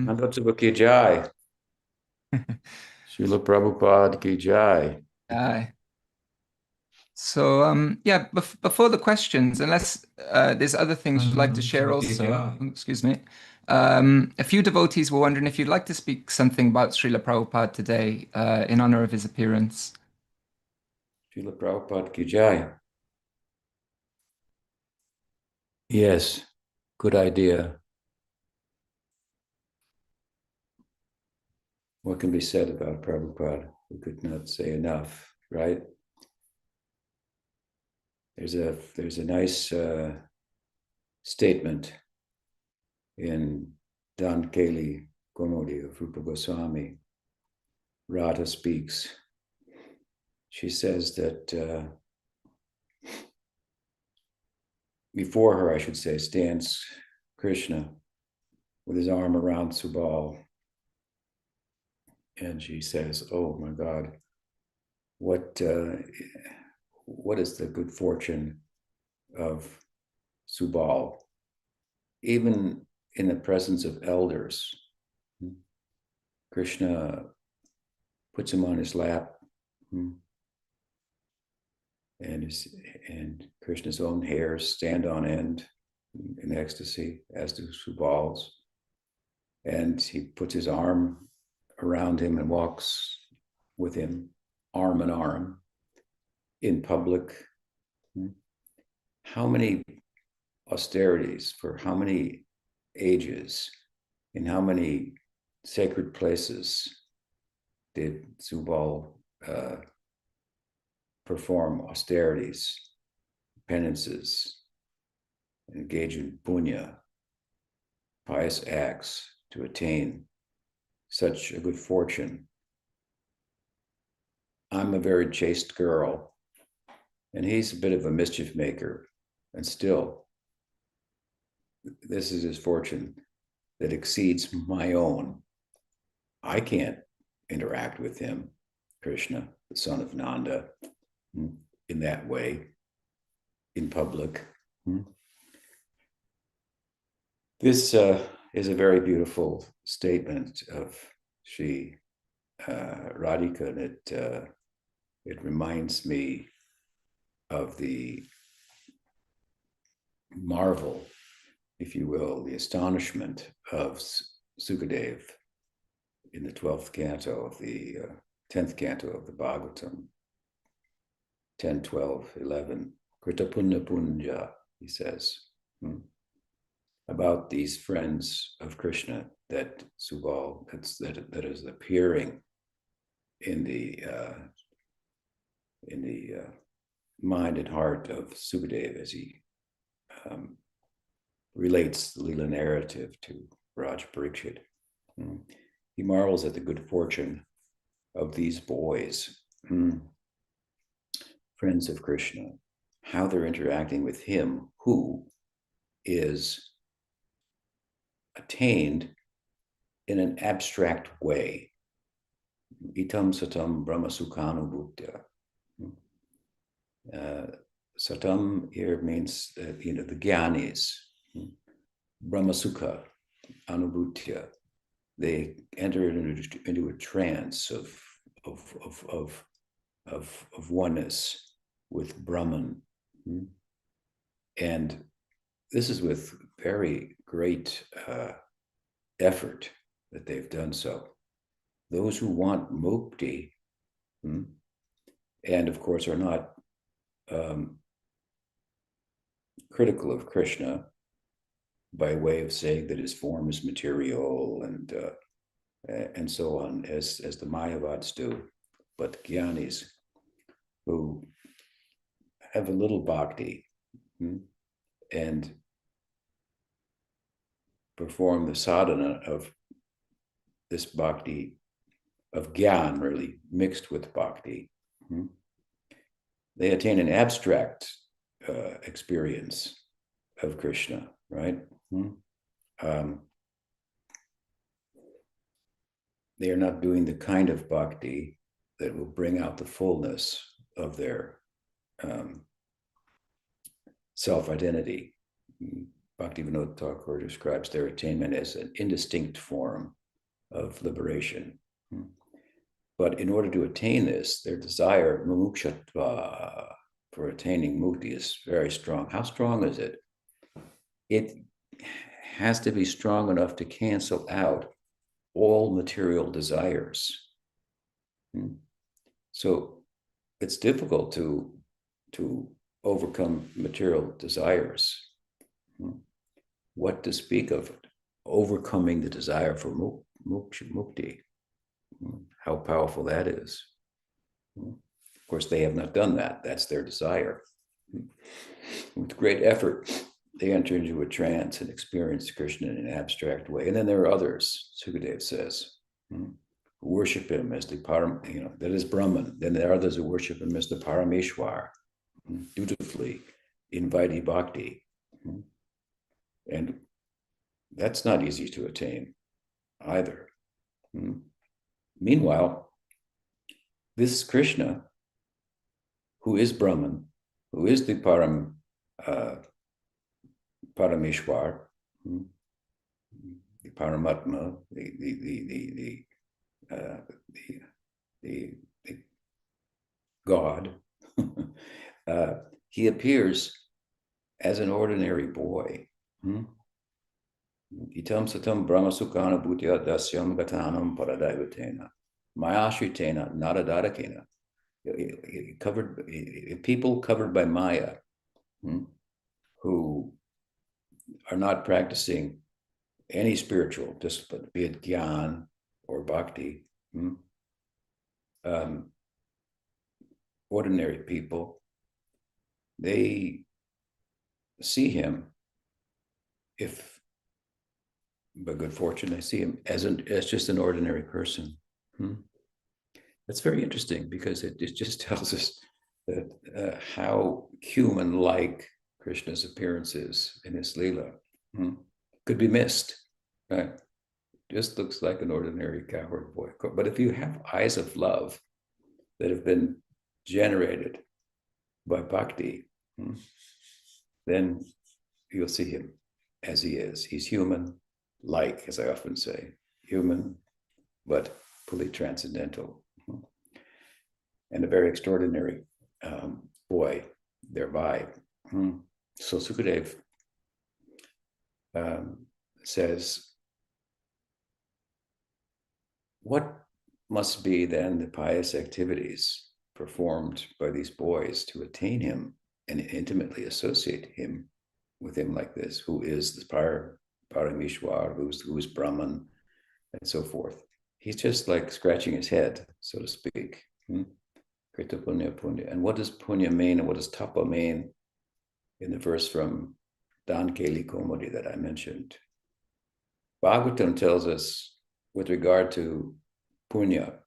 Antatsuba ki jai. Srila Prabhupada ki jai. Aye. So, yeah, before the questions, unless there's other things you'd like to share also, excuse me. A few devotees were wondering if you'd like to speak something about Srila Prabhupada today, in honor of his appearance. Srila Prabhupada ki jai. Yes, good idea. What can be said about Prabhupada? We could not say enough, right? There's a nice statement in Dan Keli Gomodi of Rupa Goswami. Radha speaks. She says that before her, I should say, stands Krishna with his arm around Subal. And she says, "Oh my God, what is the good fortune of Subal? Even in the presence of elders, Krishna puts him on his lap, and Krishna's own hairs stand on end in ecstasy, as do Subal's. And he puts his arm around him and walks with him, arm in arm, in public. How many austerities for how many ages, in how many sacred places did Subal perform austerities, penances, engage in punya, pious acts to attain such a good fortune? I'm a very chaste girl, and he's a bit of a mischief maker, and still, this is his fortune that exceeds my own. I can't interact with him, Krishna, the son of Nanda, in that way, in public. This is a very beautiful statement of Sri Radhika, and it reminds me of the marvel, if you will, the astonishment of Sukadev in the 12th canto of the 10th canto of the Bhagavatam, 10, 12, 11. Krita Punna Punja, he says, about these friends of Krishna that Subal, that is appearing in the mind and heart of Sukadev as he relates the Leela narrative to Raj Parikshit. He marvels at the good fortune of these boys, friends of Krishna, how they're interacting with him who is attained in an abstract way. Itam satam brahma sukhanubhutya. Satam here means the Gyanis. Brahma sukha, anubhutya. They enter into a trance of oneness with Brahman. And this is with very great effort that they've done so. Those who want mukti, and of course are not critical of Krishna by way of saying that his form is material and so on, as the Mayavads do, but Gyanis who have a little bhakti and perform the sadhana of this bhakti, of gyan, really mixed with bhakti. They attain an abstract experience of Krishna, right? They are not doing the kind of bhakti that will bring out the fullness of their self-identity. Bhaktivinoda Thakur describes their attainment as an indistinct form of liberation. But in order to attain this, their desire, mumukshutva, for attaining mukti is very strong. How strong is it? It has to be strong enough to cancel out all material desires. So it's difficult to overcome material desires. What to speak of overcoming the desire for mukti? How powerful that is. Of course, they have not done that. That's their desire. With great effort, they enter into a trance and experience Krishna in an abstract way. And then there are others, Sukadeva says, who worship him as the that is Brahman. Then there are others who worship him as the Parameshwar, dutifully in Vaidhi Bhakti. And that's not easy to attain either. Meanwhile, this Krishna, who is Brahman, who is the Parameshwar, the Paramatma, the God, he appears as an ordinary boy. Itam satam brahma sukhana bhutya dasyam gatanam paradaivatena mayashritena nadadarakena. People covered by Maya, who are not practicing any spiritual discipline, be it dhyan or bhakti. Ordinary people, they see him, if by good fortune, they see him as just an ordinary person. That's very interesting, because it just tells us that how human-like Krishna's appearance is in his Leela. Could be missed, right? Just looks like an ordinary cowherd boy. But if you have eyes of love that have been generated by bhakti, then you'll see him as he is. He's human-like, as I often say, human, but fully transcendental. And a very extraordinary boy thereby. So Sukadeva says, what must be then the pious activities performed by these boys to attain him and intimately associate him with him like this, who is the Parameshwar, who is Brahman, and so forth? He's just like scratching his head, so to speak. Krita Punya Punya. And what does Punya mean, and what does Tapa mean in the verse from Dan Keli Komodi that I mentioned? Bhagavatam tells us, with regard to Punya,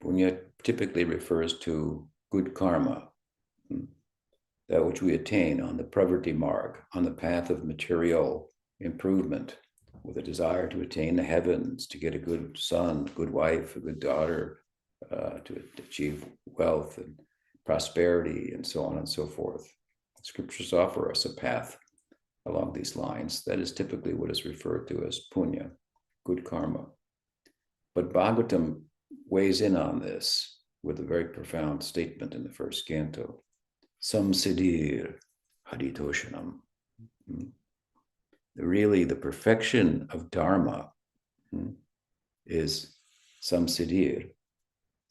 Punya typically refers to good karma, that which we attain on the Pravrti Marg, on the path of material improvement, with a desire to attain the heavens, to get a good son, a good wife, a good daughter, to achieve wealth and prosperity, and so on and so forth. Scriptures offer us a path along these lines. That is typically what is referred to as punya, good karma. But Bhagavatam weighs in on this with a very profound statement in the first canto. Samsiddhir haditoshanam. Really, the perfection of Dharma is samsiddhir.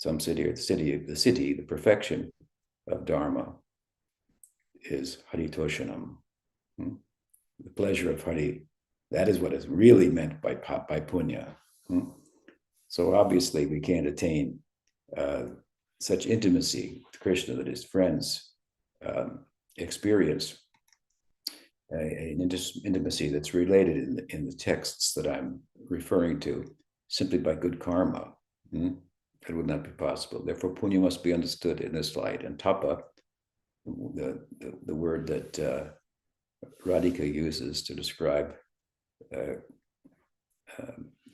Samsiddhir, the city, the perfection of Dharma is haritoshanam. The pleasure of Hari. That is what is really meant by punya. So obviously we can't attain such intimacy with Krishna that his friends experience, an intimacy that's related in the texts that I'm referring to simply by good karma. It would not be possible. Therefore, punya must be understood in this light. And tapa, the word that Radhika uses to describe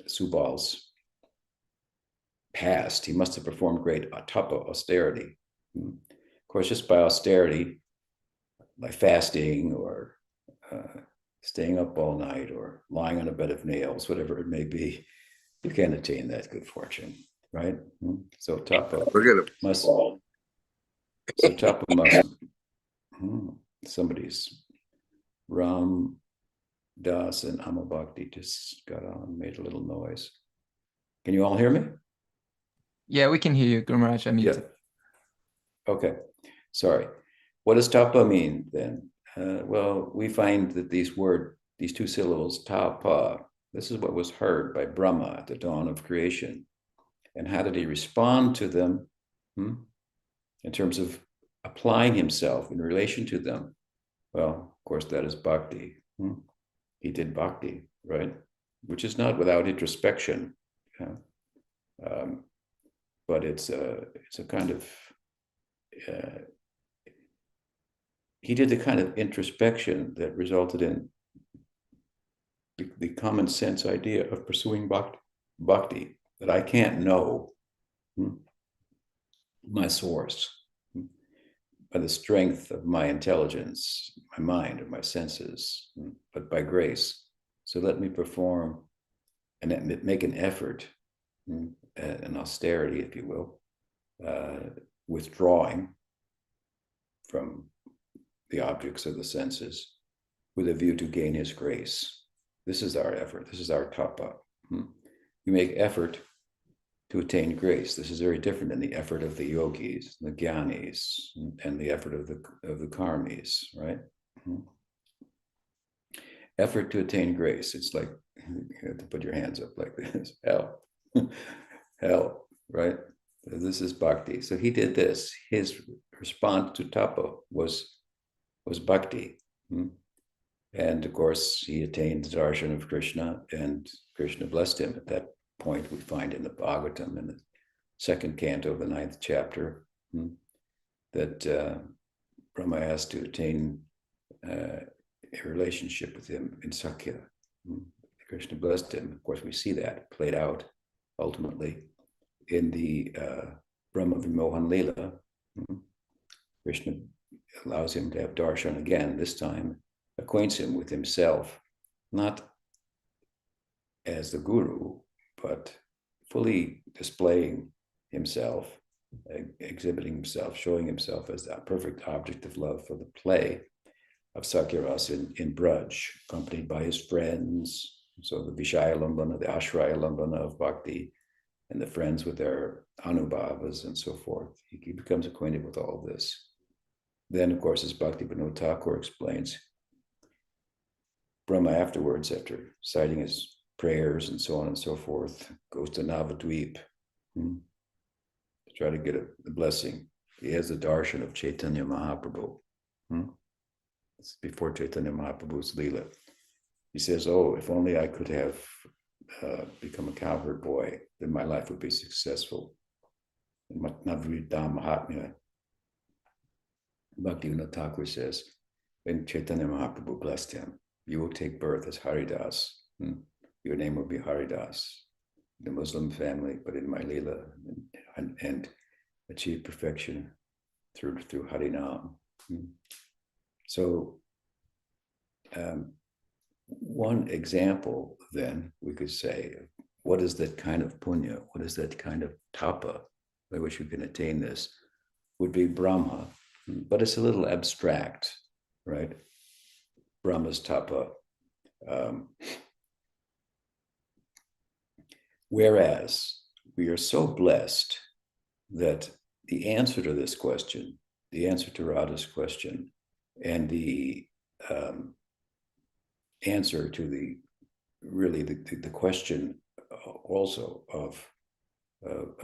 Subal's past, he must have performed great tapa, austerity. Of course, just by austerity, by fasting or staying up all night or lying on a bed of nails, whatever it may be, you can attain that good fortune, right? So tapa must, somebody's Ram Das and Amabhakti just got on, made a little noise. Can you all hear me? Yeah, we can hear you, Guru Maharaj. I muted. Yeah. Okay, sorry. What does tapa mean then? Well, we find that these two syllables, tapa, this is what was heard by Brahma at the dawn of creation. And how did he respond to them in terms of applying himself in relation to them? Well, of course, that is bhakti. He did bhakti, right? Which is not without introspection. But it's a kind of, he did the kind of introspection that resulted in the common sense idea of pursuing bhakti, that I can't know my source by the strength of my intelligence, my mind, or my senses, but by grace. So let me perform and make an effort, an austerity, if you will, withdrawing from the objects of the senses with a view to gain his grace. This is our effort. This is our tapa. We make effort to attain grace. This is very different than the effort of the yogis, the jnanis, and the effort of the karmis, right? Effort to attain grace. It's like you have to put your hands up like this. Hell, right? This is bhakti. So he did this. His response to tapa was bhakti. And of course, he attained the darshan of Krishna, and Krishna blessed him. At that point, we find in the Bhagavatam, in the second canto of the 9th chapter, that Brahma asked to attain a relationship with him in Sakya. Krishna blessed him. Of course, we see that played out ultimately in the Brahma Vimohan Leela. Krishna allows him to have darshan again, this time acquaints him with himself, not as the guru, but fully displaying himself, exhibiting himself, showing himself as that perfect object of love for the play of Sakyarasa in Braj, accompanied by his friends. So the Vishaya Lambana, the Ashraya Lambana of Bhakti, and the friends with their Anubhavas and so forth. He becomes acquainted with all this. Then, of course, as Bhakti Vinod Thakur explains, Brahma afterwards, after citing his prayers and so on and so forth, goes to Navadvip to try to get the blessing. He has the darshan of Chaitanya Mahaprabhu. It's before Chaitanya Mahaprabhu's Leela. He says, oh, if only I could have become a cowherd boy, then my life would be successful. Navridam Mahatmya. Bhakti Vinod Thakur says, when Chaitanya Mahaprabhu blessed him, you will take birth as Haridas. Your name will be Haridas, the Muslim family, but in my Leela, and achieve perfection through Harinam. So one example then we could say, what is that kind of punya? What is that kind of tapa by which we can attain this? Would be Brahma, but it's a little abstract, right? Brahma's tapa. Whereas we are so blessed that the answer to this question, the answer to Radha's question, and the answer to the question also of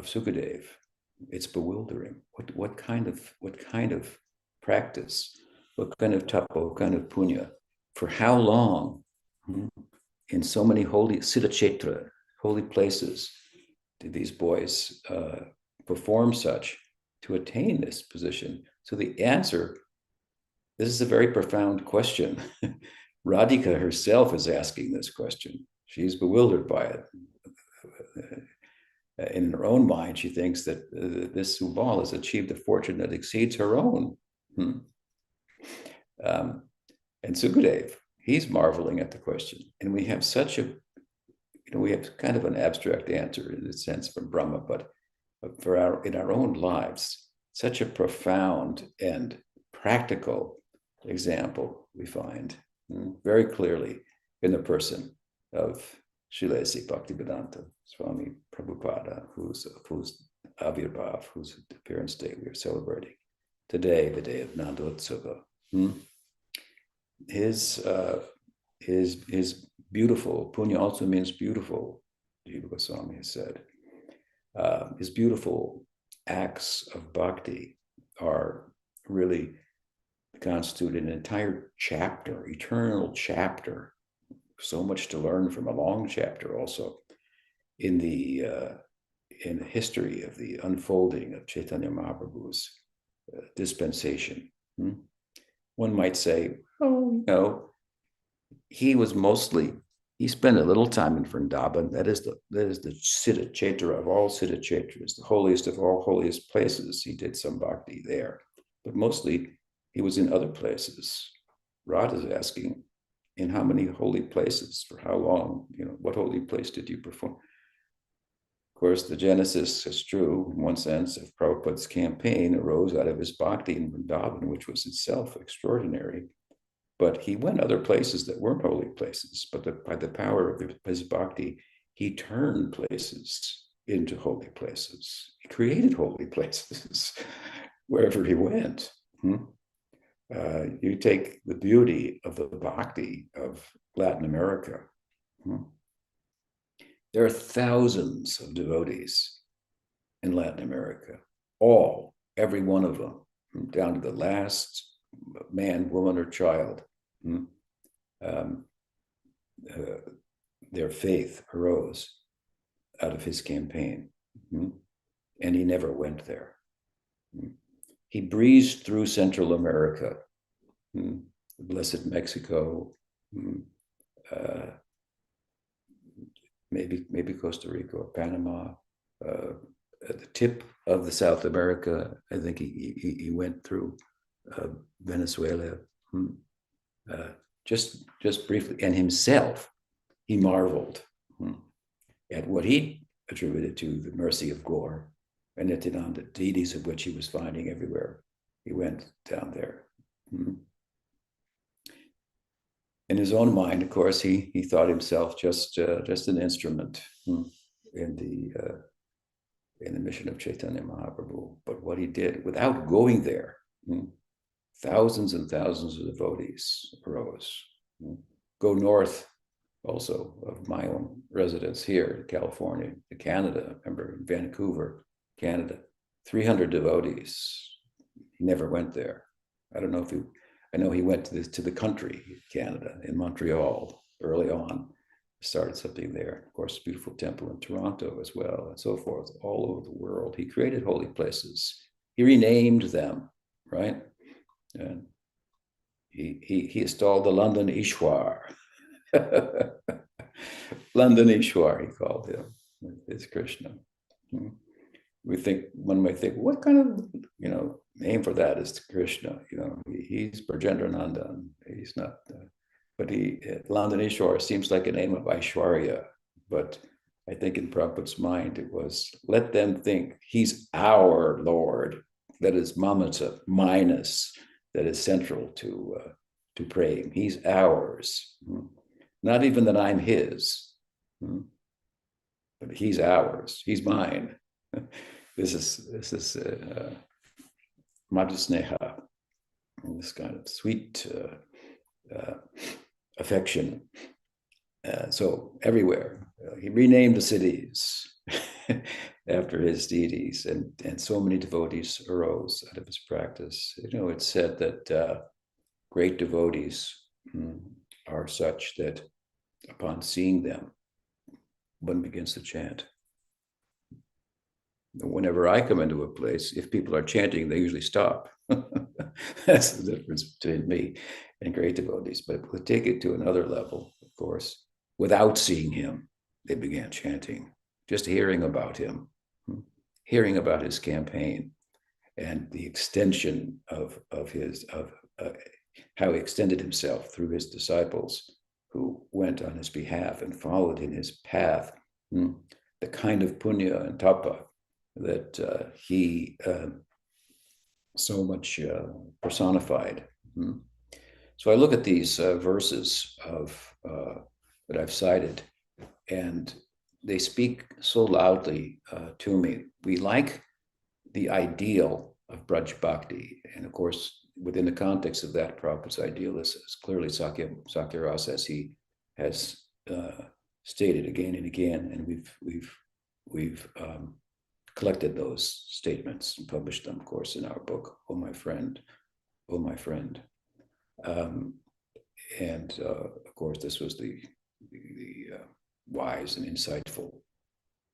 Sukadev, it's bewildering. What kind of practice, what kind of tapa, what kind of punya, for how long, in so many holy siddhakshetra, holy places, did these boys perform such to attain this position? So the answer, this is a very profound question. Radhika herself is asking this question. She's bewildered by it. In her own mind, she thinks that this Subal has achieved a fortune that exceeds her own. And Sukadev, he's marveling at the question. And we have such a, we have kind of an abstract answer in a sense from Brahma, but in our own lives, such a profound and practical example we find very clearly in the person of Srila Bhaktivedanta Swami Prabhupada, whose Avirbhav, whose appearance day we are celebrating today, the day of Nandotsava. His beautiful, Punya also means beautiful, Jiva Goswami has said. His beautiful acts of bhakti are really constitute an entire chapter, eternal chapter. So much to learn from a long chapter also in the history of the unfolding of Chaitanya Mahaprabhu's dispensation. One might say, oh, no, he spent a little time in Vrindavan. That is the Siddha Kshetra of all Siddha Kshetras, the holiest of all holiest places. He did some bhakti there, but mostly he was in other places. Radha's asking, in how many holy places, for how long, what holy place did you perform? Of course, the genesis is true in one sense of Prabhupada's campaign arose out of his bhakti in Vrindavan, which was itself extraordinary. But he went other places that weren't holy places, but by the power of his bhakti, he turned places into holy places. He created holy places wherever he went. You take the beauty of the bhakti of Latin America. There are thousands of devotees in Latin America, every one of them, down to the last man, woman, or child. Their faith arose out of his campaign, and he never went there. He breezed through Central America, blessed Mexico, maybe Costa Rica or Panama, at the tip of the South America. I think he went through Venezuela, just briefly, and himself, he marveled at what he attributed to the mercy of Gaur and Nityananda, deities of which he was finding everywhere he went down there. In his own mind, of course, he thought himself just an instrument in the mission of Chaitanya Mahaprabhu. But what he did, without going there, thousands and thousands of devotees arose. Go north also of my own residence here in California, to Canada. Remember, in Vancouver, Canada, 300 devotees. He never went there. I don't know if I know he went to the country, Canada, in Montreal early on, started something there. Of course, beautiful temple in Toronto as well, and so forth, all over the world. He created holy places. He renamed them, right? And he installed the London Ishwar. London Ishwar, he called him. It's Krishna. One might think, what kind of name for that is Krishna? He's Brajendranandan. He's not, but London Ishwar seems like a name of Aishwarya. But I think in Prabhupada's mind it was, let them think he's our Lord. That is mamata, minus, that is central to praying. He's ours. Not even that I'm his, but he's ours. He's mine. This is madhusneha, this kind of sweet affection. So everywhere, he renamed the cities after his deities, and so many devotees arose out of his practice. It's said that great devotees are such that upon seeing them, one begins to chant. Whenever I come into a place, if people are chanting, they usually stop. That's the difference between me and great devotees. But we'll take it to another level, of course. Without seeing him, they began chanting, just hearing about him, hearing about his campaign and the extension of how he extended himself through his disciples who went on his behalf and followed in his path, the kind of punya and tapa that he so much personified. So I look at these verses that I've cited, and they speak so loudly to me. We like the ideal of Braj Bhakti, and of course, within the context of that, Prabhupada's ideal is clearly Sakya Rasa, as he has stated again and again, and we've collected those statements and published them, of course, in our book, Oh My Friend, Oh My Friend. And of course, this was the wise and insightful,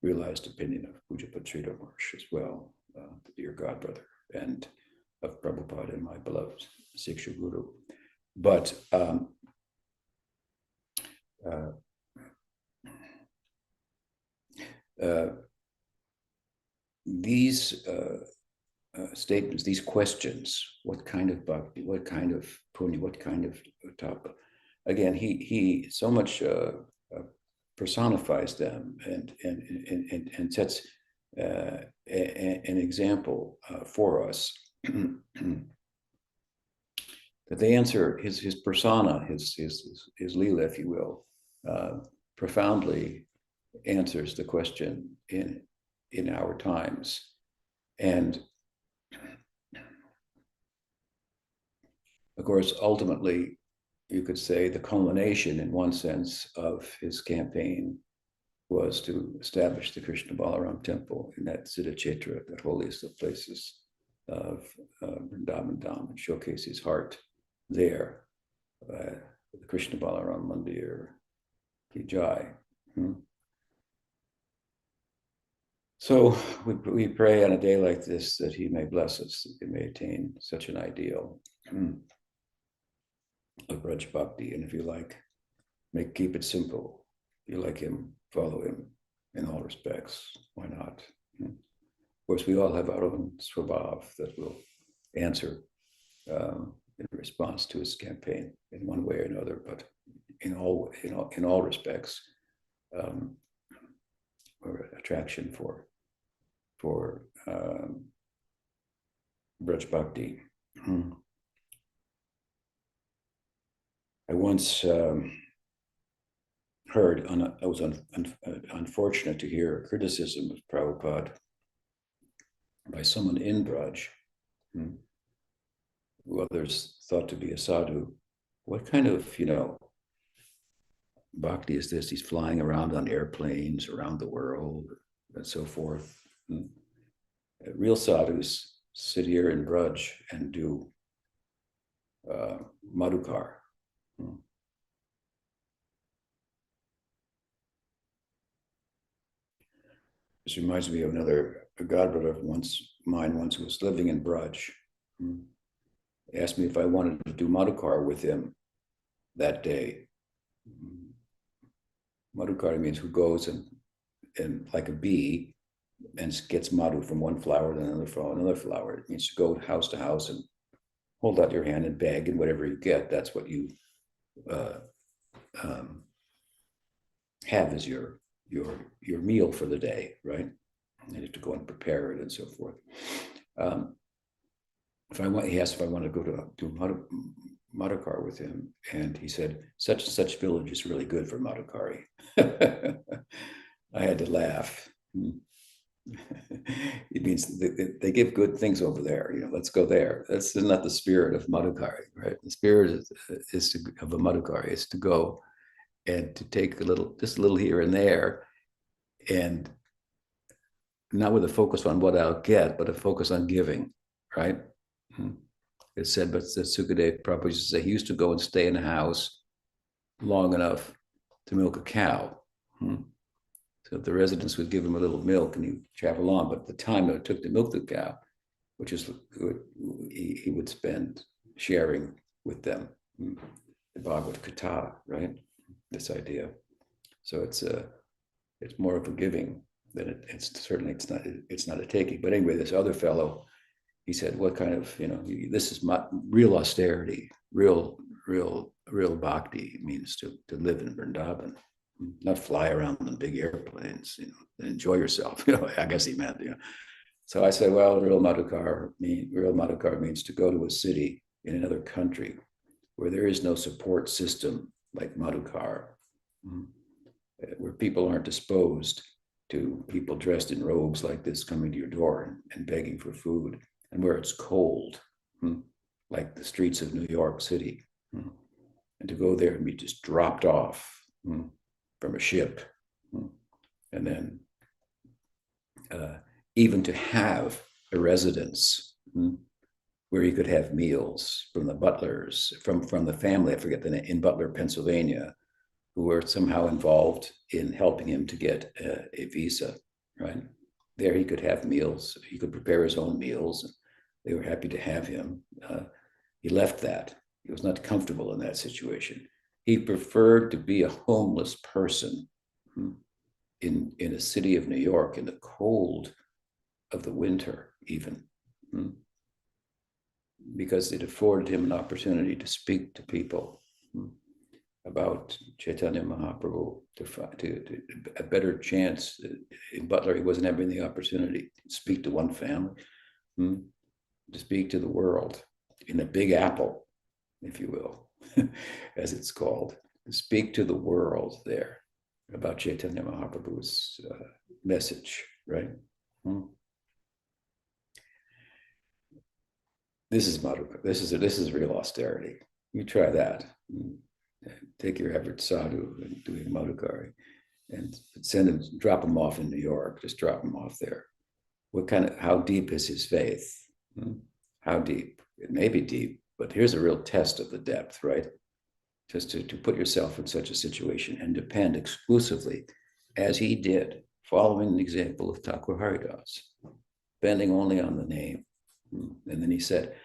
realized opinion of Pujapad Sridhar Maharaj as well, the dear godbrother, and of Prabhupada and my beloved Siksha Guru. But these statements, these questions, what kind of bhakti, what kind of punya, what kind of tapa, again, he so much personifies them and sets an example for us that they answer his persona, his lila, if you will, profoundly answers the question in our times. And of course, ultimately, you could say the culmination, in one sense, of his campaign was to establish the Krishna Balarama temple in that Siddha Kshetra, the holiest of places of Vrindavan Dham, and showcase his heart there, the Krishna Balarama Mandir Ki Jai. So we pray on a day like this that he may bless us, that we may attain such an ideal of Braj Bhakti. And if you like, keep it simple. If you like him, follow him in all respects. Why not? Of course, we all have our own swabhav that will answer in response to his campaign in one way or another, but in all respects, or attraction for Braj Bhakti. I once heard, I was unfortunate to hear a criticism of Prabhupada by someone in Braj, who others thought to be a sadhu. What kind of, bhakti is this? He's flying around on airplanes around the world and so forth. Real sadhus sit here in Braj and do madhukar. This reminds me of a godbrother of mine once who was living in Braj. Asked me if I wanted to do madhukar with him that day. Madhukar means who goes and like a bee and gets madhu from one flower to another flower. It means to go house to house and hold out your hand and beg, and whatever you get, that's what you have as your meal for the day, right? And you have to go and prepare it and so forth. He asked if I want to go to madhukar with him, and he said, such and such village is really good for madhukari. I had to laugh. It means they give good things over there. Let's go there. That's not the spirit of madhukari, right? The spirit of a madhukari is to go and to take just a little here and there, and not with a focus on what I'll get, but a focus on giving, right? It's said, but Sukadev Prabhupada used to say he used to go and stay in a house long enough to milk a cow. So the residents would give him a little milk and he'd travel on, but the time it took to milk the cow, he would spend sharing with them the Bhagavad Gita, right? This idea. So it's more of a giving than it's not a taking. But anyway, this other fellow, he said, what kind of, this is real austerity. real bhakti means to live in Vrindavan, not fly around in big airplanes, and enjoy yourself. I guess he meant, So I said, well, real Madhukar means to go to a city in another country where there is no support system like Madhukar, where people aren't disposed to people dressed in robes like this coming to your door and begging for food, and where it's cold, like the streets of New York City, and to go there and be just dropped off from a ship, and then even to have a residence where you could have meals from the butlers, from the family, I forget the name, in Butler, Pennsylvania, who were somehow involved in helping him to get a visa, right? There he could have meals, he could prepare his own meals. They were happy to have him. He left that. He was not comfortable in that situation. He preferred to be a homeless person in a city of New York in the cold of the winter, even, because it afforded him an opportunity to speak to people about Chaitanya Mahaprabhu, to a better chance. In Butler, he wasn't having the opportunity to speak to one family, to speak to the world in a big apple, if you will, as it's called, to speak to the world there about Chaitanya Mahaprabhu's message, right? This is Madhukar. This is real austerity. You try that. Take your average sadhu and doing Madhukari and send him, drop him off in New York. Just drop him off there. How deep is his faith? How deep? It may be deep, but here's a real test of the depth, right? Just to put yourself in such a situation and depend exclusively, as he did, following the example of Thakur Haridas, depending only on the name. And then he said,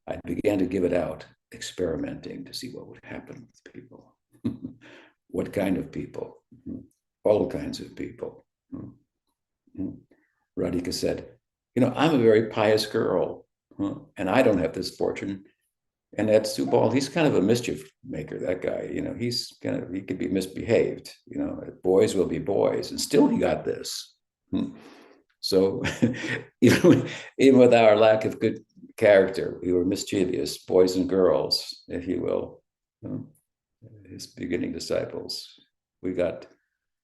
I began to give it out, experimenting to see what would happen with people. What kind of people? All kinds of people. Radhika said, I'm a very pious girl, and I don't have this fortune. And that Subal, he's kind of a mischief maker, that guy. He could be misbehaved. Boys will be boys, and still he got this. So even with our lack of good character, we were mischievous, boys and girls, if you will. His beginning disciples, we got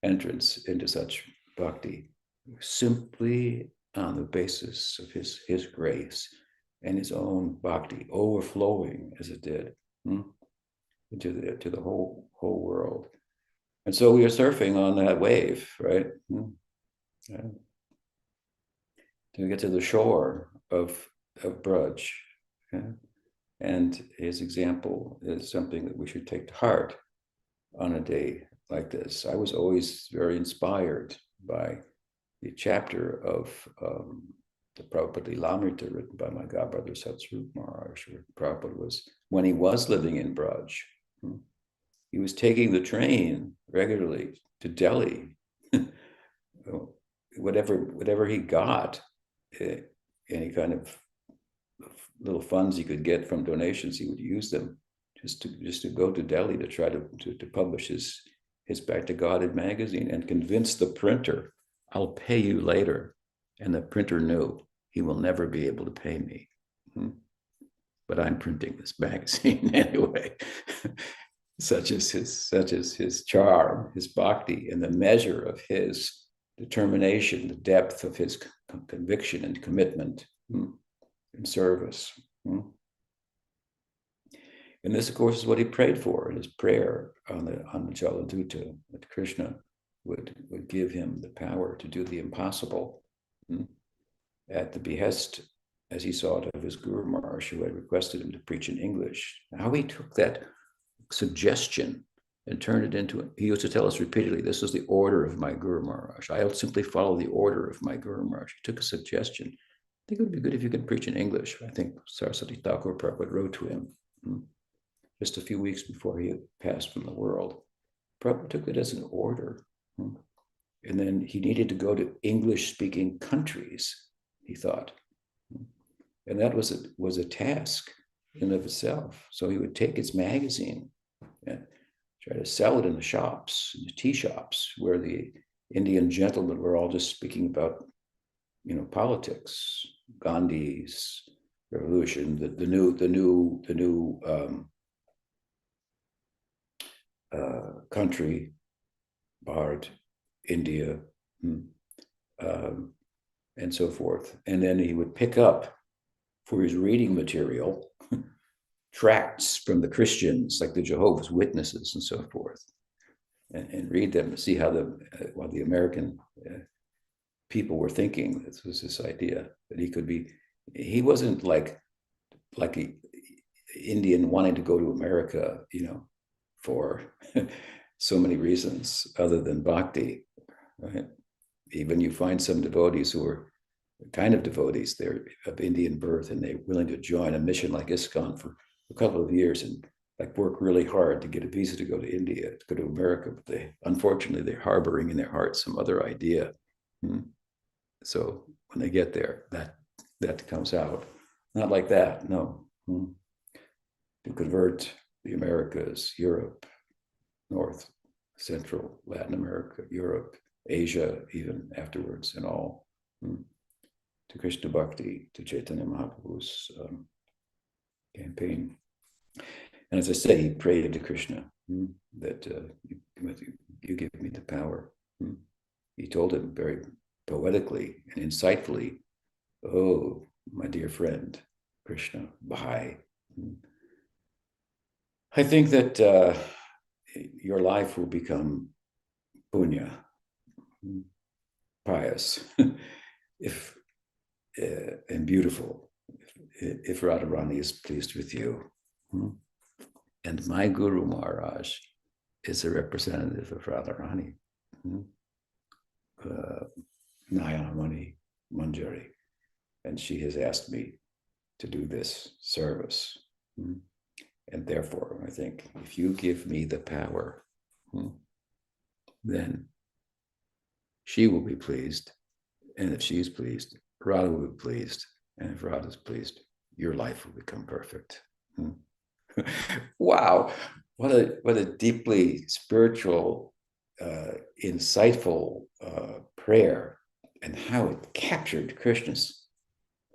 entrance into such bhakti simply on the basis of his grace and his own bhakti overflowing as it did into the whole world. And so we are surfing on that wave, right? To get to the shore of Braj. And his example is something that we should take to heart on a day like this. I was always very inspired by the chapter of the Prabhupada Lilamrita written by my godbrother Satsvarup Maharaj, where Prabhupada was, when he was living in Braj, he was taking the train regularly to Delhi. Whatever he got, any kind of little funds he could get from donations, he would use them just to go to Delhi to try to publish his Back to Godhead magazine and convince the printer, I'll pay you later. And the printer knew he will never be able to pay me. But I'm printing this magazine anyway. such is his charm, his bhakti, and the measure of his determination, the depth of his conviction and commitment in service. And this, of course, is what he prayed for in his prayer on the Jaladuta, that Krishna would give him the power to do the impossible at the behest, as he saw it, of his Guru Maharaj, who had requested him to preach in English. How he took that suggestion and turned it into, he used to tell us repeatedly, this is the order of my Guru Maharaj. I'll simply follow the order of my Guru Maharaj. He took a suggestion. I think it would be good if you could preach in English. I think Saraswati Thakur Prabhupada wrote to him just a few weeks before he had passed from the world. Prabhupada took it as an order. And then he needed to go to English-speaking countries, he thought. And that was a task in and of itself. So he would take its magazine and try to sell it in the shops, in the tea shops, where the Indian gentlemen were all just speaking about, politics, Gandhi's revolution, the new country, Bharat, India, and so forth. And then he would pick up for his reading material tracts from the Christians, like the Jehovah's Witnesses and so forth, and read them to see how the American people were thinking. This was this idea that he wasn't like an Indian wanting to go to America, for so many reasons other than bhakti, right? Even you find some devotees who are kind of devotees, they're of Indian birth, and they're willing to join a mission like ISKCON for a couple of years and like work really hard to get a visa to go to India, to go to America, but unfortunately they're harboring in their hearts some other idea. So when they get there, that comes out. Not like that, no. To convert the Americas, Europe, North, Central, Latin America, Europe, Asia, even afterwards, and all, to Krishna Bhakti, to Chaitanya Mahaprabhu's campaign. And as I say, he prayed to Krishna that you give me the power. He told him very poetically and insightfully, "Oh, my dear friend, Krishna, bye. I think that your life will become Punya, pious, and beautiful, if Radharani is pleased with you." And my Guru Maharaj is a representative of Radharani, Nayanamani Manjari, and she has asked me to do this service. And therefore, I think if you give me the power, then she will be pleased. And if she's pleased, Radha will be pleased. And if Radha's pleased, your life will become perfect. Wow, what a deeply spiritual, insightful prayer, and how it captured Krishna's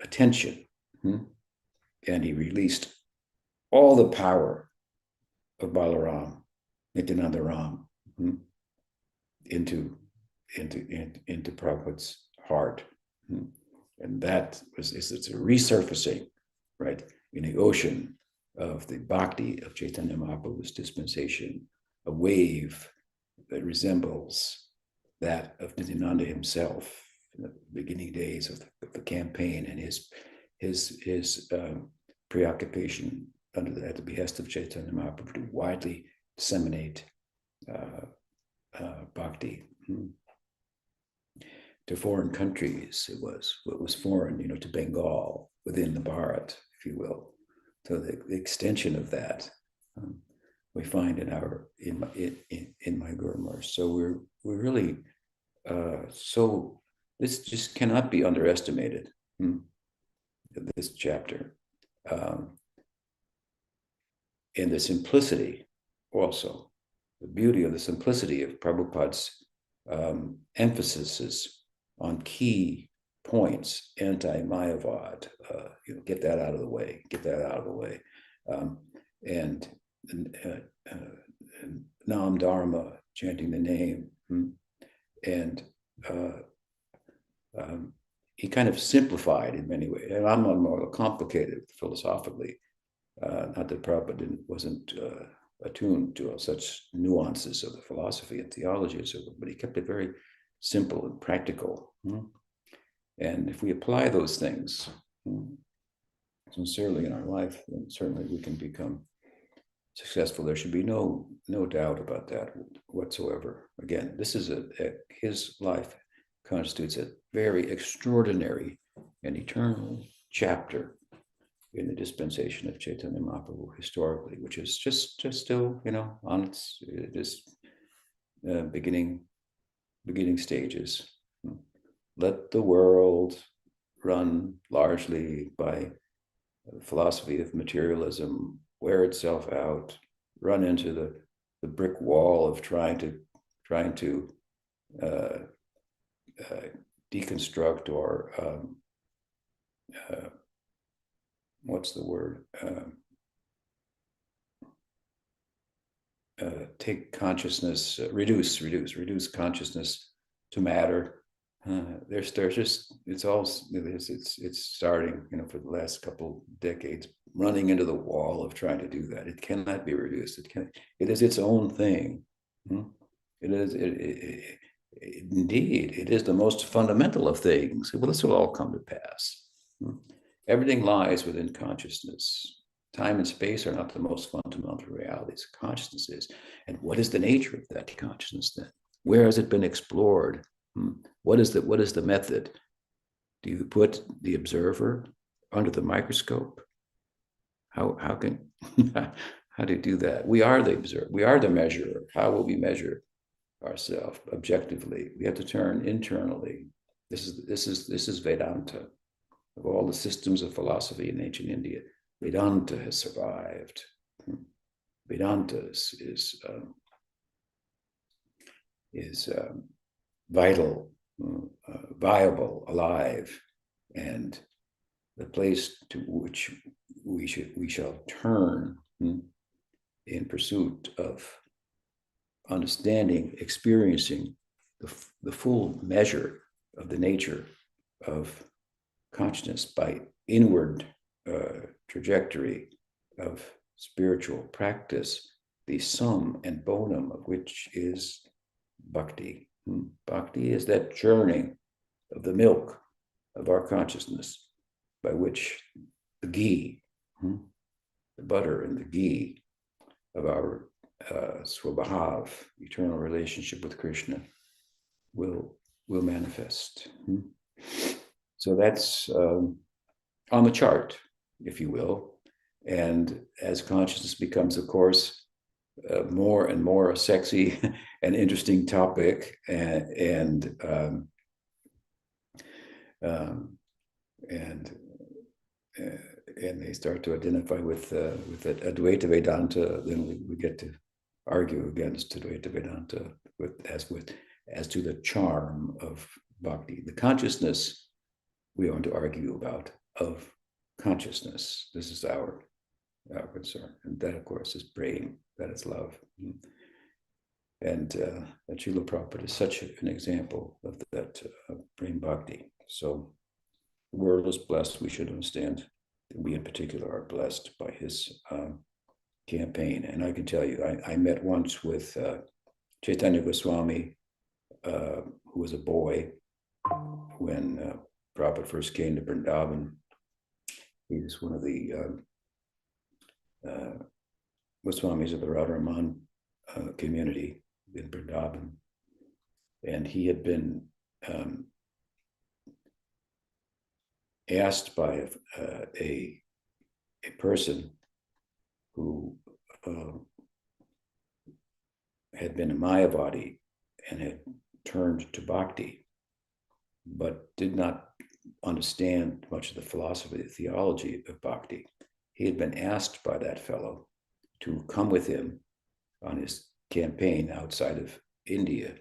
attention. And he released all the power of Balaram, Nityananda Ram, into Prabhupada's heart. And it's a resurfacing, right, in the ocean of the bhakti of Chaitanya Mahaprabhu's dispensation, a wave that resembles that of Nityananda himself in the beginning days of the campaign, and his preoccupation at the behest of Chaitanya Mahaprabhu to widely disseminate bhakti to foreign countries. It was what was foreign, to Bengal, within the Bharat, if you will. So the extension of that we find in my Gurmars. So we're really so this just cannot be underestimated. This chapter, and the simplicity, also the beauty of the simplicity of Prabhupada's emphasis on key points, anti-Mayavad, get that out of the way, and Nam Dharma, chanting the name, and he kind of simplified in many ways, and I'm more complicated philosophically. Not that Prabhupada wasn't attuned to such nuances of the philosophy and theology, but he kept it very simple and practical. And if we apply those things sincerely in our life, then certainly we can become successful. There should be no doubt about that whatsoever. Again, this is his life constitutes a very extraordinary and eternal chapter in the dispensation of Chaitanya Mahaprabhu historically, which is just still, on its beginning stages. Let the world run largely by the philosophy of materialism wear itself out, run into the brick wall of trying to deconstruct or what's the word? Take consciousness, reduce consciousness to matter. There's just it's starting, for the last couple decades, running into the wall of trying to do that. It cannot be reduced. It is its own thing. Indeed, it is the most fundamental of things. Well, this will all come to pass. Everything lies within consciousness. Time and space are not the most fundamental realities. Consciousness is. And what is the nature of that consciousness then? Where has it been explored? What is the method? Do you put the observer under the microscope? How do you do that? We are the observer. We are the measurer. How will we measure ourselves objectively? We have to turn internally. This is Vedanta. Of all the systems of philosophy in ancient India, Vedanta has survived. Vedanta is vital, viable, alive, and the place to which we shall turn in pursuit of understanding, experiencing the full measure of the nature of consciousness by inward trajectory of spiritual practice, the sum and bonum of which is bhakti. Bhakti is that churning of the milk of our consciousness by which the ghee, the butter and the ghee of our swabhav, eternal relationship with Krishna, will manifest. So that's on the chart, if you will. And as consciousness becomes, of course, more and more a sexy and interesting topic, and they start to identify with Advaita Vedanta, then we get to argue against Advaita Vedanta as to the charm of bhakti, the consciousness we want to argue about of consciousness. This is our concern, and that, of course, is praying. That is love, and Srila Prabhupada is such an example of that praying bhakti. So the world is blessed. We should understand that we, in particular, are blessed by his campaign. And I can tell you, I met once with Chaitanya Goswami, who was a boy when Prabhupada first came to Vrindavan. He was one of the Goswamis of the Radharaman community in Vrindavan. And he had been asked by a person who had been a Mayavadi and had turned to bhakti, but did not understand much of the philosophy, the theology of bhakti. He had been asked by that fellow to come with him on his campaign outside of India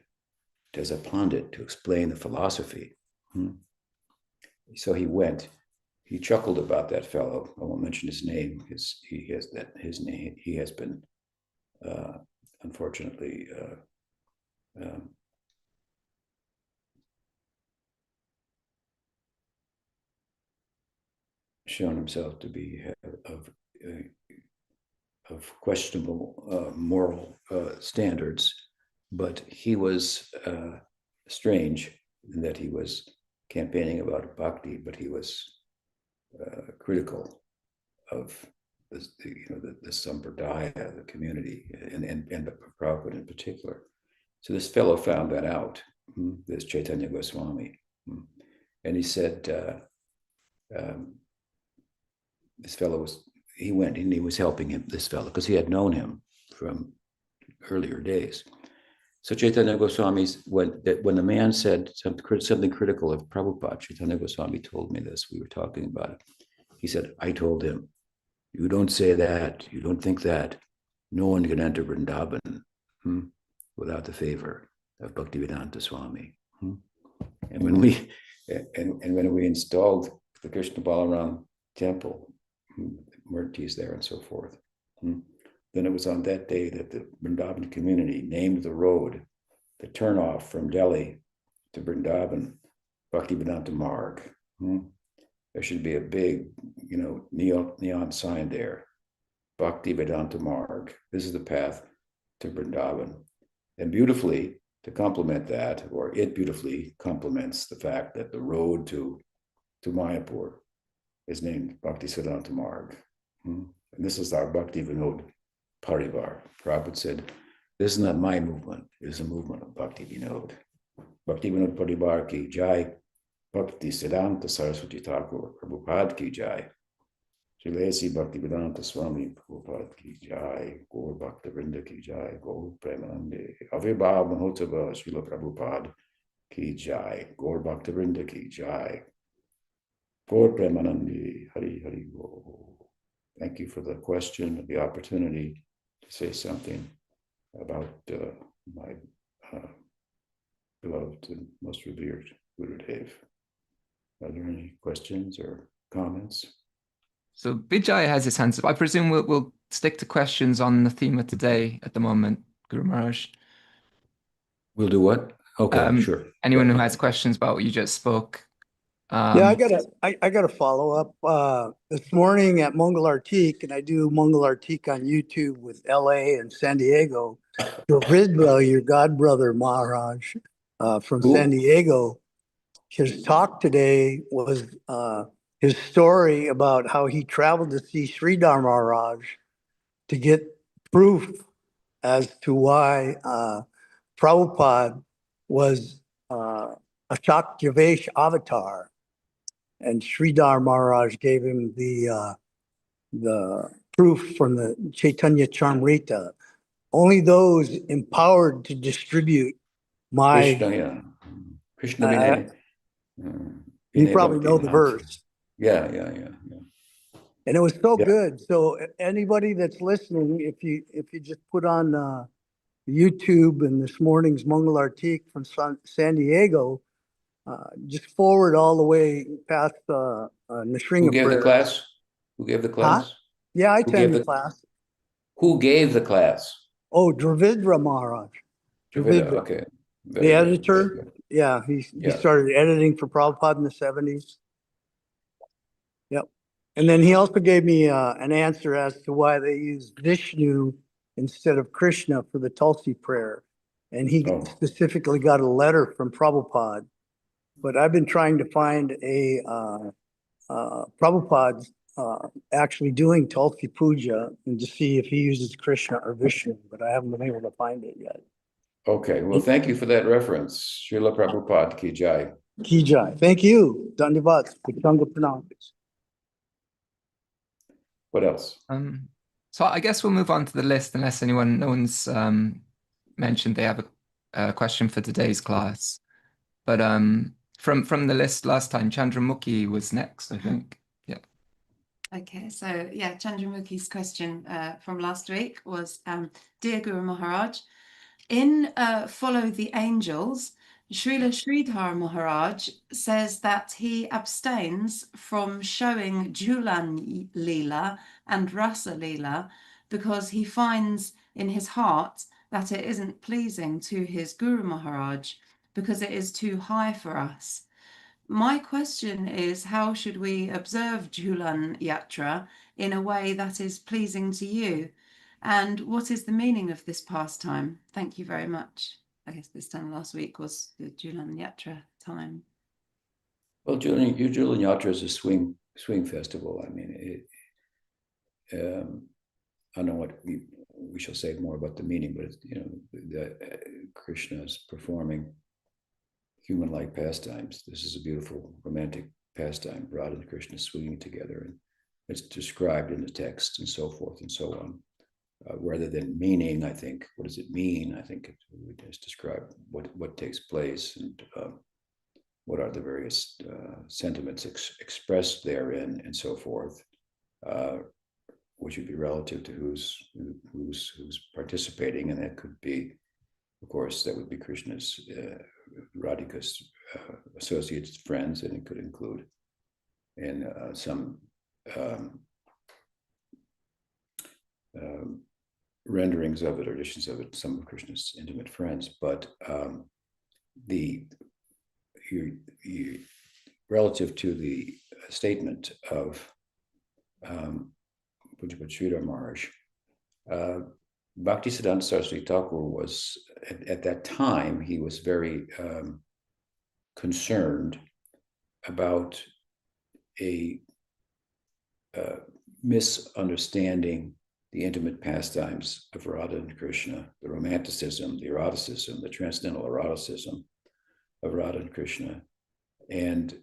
as a pandit to explain the philosophy. So he went. He chuckled about that fellow. I won't mention his name because he has been unfortunately shown himself to be of questionable moral standards, but he was strange in that he was campaigning about bhakti, but he was critical of the sampradaya, the community, and the Prabhupada in particular. So this fellow found that out, this Chaitanya Goswami, and he said, this fellow he went and he was helping him, this fellow, because he had known him from earlier days. So Chaitanya Goswami, when the man said something critical of Prabhupada, Chaitanya Goswami told me this, we were talking about it. He said, I told him, you don't say that, you don't think that. No one can enter Vrindavan without the favor of Bhaktivedanta Swami. And when we installed the Krishna Balaram temple, Murtis there and so forth, then it was on that day that the Vrindavan community named the road, the turnoff from Delhi to Vrindavan, Bhaktivedanta Marg. There should be a big, neon sign there. Bhaktivedanta Marg. This is the path to Vrindavan. And beautifully, to complement that, or it beautifully complements the fact that the road to Mayapur is named Bhaktisiddhanta Marg. And this is our Bhakti Vinod Parivar. Prabhupada said, this is not my movement, it is a movement of Bhakti Vinod. Bhakti Vinod Parivar ki jai, Bhaktisiddhanta Saraswati Thakur Prabhupada ki jai. Srila Bhaktivedanta Swami Prabhupada ki jai, Gaur Bhakta Vrinda ki jai, Gaur Premanande, Avirbhav Mahotava Srila Prabhupada ki jai, Gaur Bhakta Vrinda ki jai, Gaur Premanande, Hari Hari Gaur. Thank you for the question and the opportunity to say something about my beloved and most revered Gurudev. Are there any questions or comments? So Vijay has his hands up. I presume we'll stick to questions on the theme of today at the moment, Guru Maharaj. We'll do what? Okay, sure. Anyone who has questions about what you just spoke. Yeah, I got a follow up. This morning at Mangal Artik, and I do Mangal Artik on YouTube with LA and San Diego. Ridva, your godbrother Maharaj from San Diego, his talk today was his story about how he traveled to see Sridhar Maharaj to get proof as to why Prabhupada was a Shakyavesh avatar. And Sridhar Maharaj gave him the proof from the Chaitanya Charmrita. Only those empowered to distribute my... Krishna, you probably know the verse. Yeah. And it was so good. So anybody that's listening, if you just put on YouTube and this morning's Mangal Artik from San Diego, just forward all the way past Nishringa. Who gave the class? Who gave the class? Huh? Yeah, I attended the class. Who gave the class? Oh, Dravidra Maharaj. Dravidra, okay. The editor. Yeah, he started editing for Prabhupada in the 70s. Yep. And then he also gave me an answer as to why they use Vishnu instead of Krishna for the Tulsi prayer. And he specifically got a letter from Prabhupada. But I've been trying to find a Prabhupada actually doing Tulsi Puja and to see if he uses Krishna or Vishnu, but I haven't been able to find it yet. Okay, well, thank you for that reference. Srila Prabhupada ki jai. Ki jai. Thank you. Dandivat. Kuchanga pranam. What else? So I guess we'll move on to the list unless no one's mentioned they have a question for today's class. But from the list last time, Chandramukhi was next, I think. Yeah. Okay, so yeah, Chandramukhi's question from last week was, Dear Guru Maharaj, in Follow the Angels, Srila Sridhara Maharaj says that he abstains from showing Jhulan Leela and Rasa Leela because he finds in his heart that it isn't pleasing to his Guru Maharaj because it is too high for us. My question is, how should we observe Jhulan Yatra in a way that is pleasing to you? And what is the meaning of this pastime? Thank you very much. I guess this time last week was the Jhulan Yatra time. Well, Jhulan Yatra is a swing festival. I mean, I don't know what we shall say more about the meaning, but Krishna is performing human-like pastimes. This is a beautiful romantic pastime, Radha and Krishna swinging together, and it's described in the text and so forth and so on. Rather than meaning, I think, what does it mean? I think it would just describe what takes place. And what are the various sentiments expressed therein, and so forth, which would be relative to who's participating, and that could be, of course, that would be Krishna's, Radhika's associates, friends, and it could include in some renderings of it or editions of it, some of Krishna's intimate friends. But relative to the statement of Punya Sridhara Maharaj, Bhaktisiddhanta Saraswati Thakur was, at that time, he was very concerned about a misunderstanding the intimate pastimes of Radha and Krishna, the romanticism, the eroticism, the transcendental eroticism of Radha and Krishna, and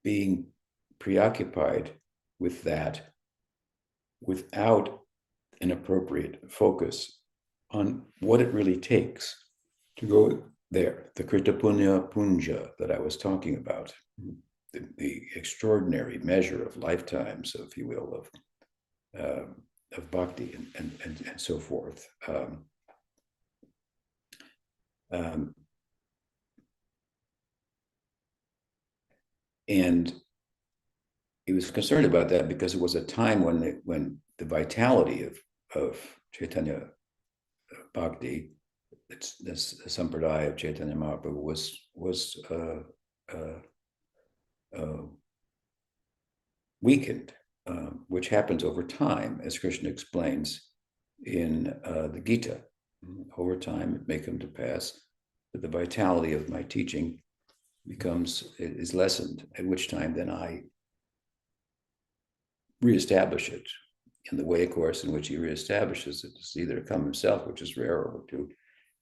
being preoccupied with that without an appropriate focus on what it really takes to go there. The Krita Punya that I was talking about, the extraordinary measure of lifetimes, if you will, of bhakti and so forth. And he was concerned about that because it was a time when the vitality of Chaitanya Bhakti, this sampradaya of Chaitanya Mahaprabhu, was weakened, which happens over time, as Krishna explains in the Gita. Over time, it may come to pass that the vitality of my teaching is lessened, at which time then I reestablish it in the way, of course, in which he reestablishes it. It's either to come himself, which is rare, or to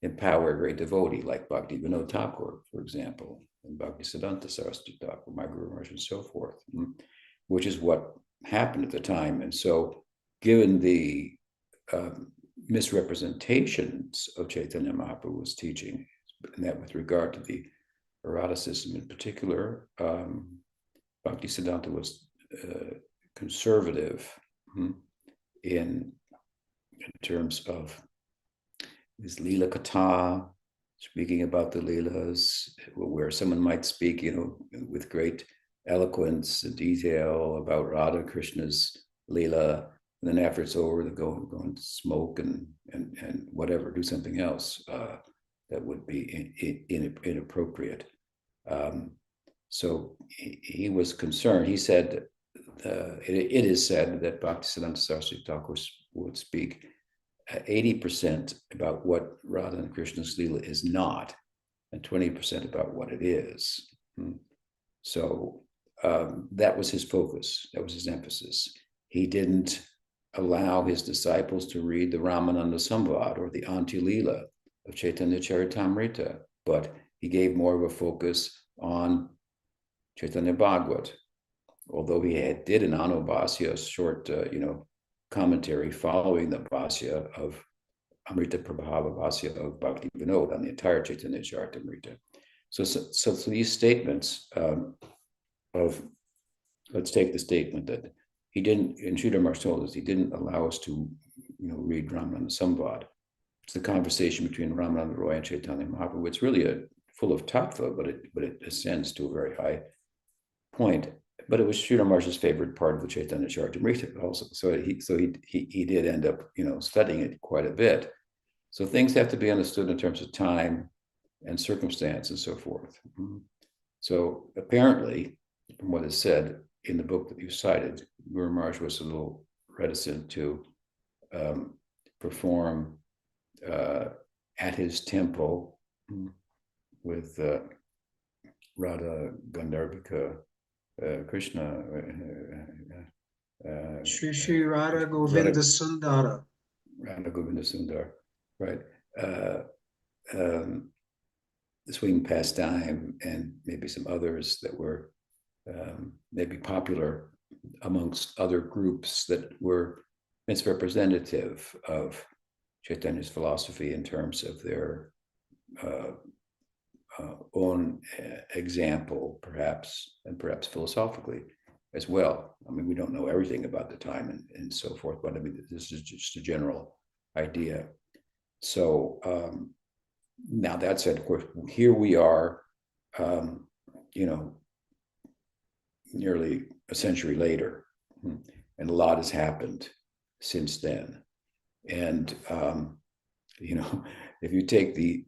empower a great devotee like Bhakti Vinod Thakur, for example, and Bhaktisiddhanta Saraswati Thakur, my Guru Maharaj, and so forth, which is what happened at the time. And so, given the misrepresentations of Chaitanya Mahaprabhu's teaching, and that with regard to the eroticism in particular, Bhaktisiddhanta was conservative in terms of his Lila Katha, speaking about the Leelas, where someone might speak, with great eloquence and detail about Radha Krishna's Leela, and then after it's over, they go and smoke and whatever, do something else that would be inappropriate. So he was concerned. He said, it is said that Bhaktisiddhanta Saraswati Thakur would speak 80% about what Radha and Krishna's Leela is not, and 20% about what it is. So that was his focus. That was his emphasis. He didn't allow his disciples to read the Ramananda Samvad or the Anti Leela of Chaitanya Charitamrita, but he gave more of a focus on Chaitanya Bhagavad, although he did an Anubhasya, a short, commentary following the Bhasya of Amrita Prabhava Bhasya of Bhakti Vinod on the entire Chaitanya Charitamrita. So these statements let's take the statement that he didn't, and Sridhar Maharaj told us, he didn't allow us to, read Ramananda Samvad. It's the conversation between Ramananda Roy and Chaitanya Mahaprabhu. It's really full of tattva, but it ascends to a very high point. But it was Sridhar Maharaj's favorite part of the Chaitanya Charitamrita also. So he did end up, studying it quite a bit. So things have to be understood in terms of time and circumstance and so forth. So apparently, from what is said in the book that you cited, Guru Maharaj was a little reticent to perform at his temple with Radha Gandharvika Krishna, Sri Sri Radha Govinda Sundara. Radha Govinda Sundar, right? The swing pastime and maybe some others that were maybe popular amongst other groups that were misrepresentative of Chaitanya's philosophy in terms of their own example, perhaps, and perhaps philosophically as well. I mean, we don't know everything about the time and so forth, but I mean, this is just a general idea. So now that said, of course, here we are, you know, nearly a century later, and a lot has happened since then. And you know, if you take the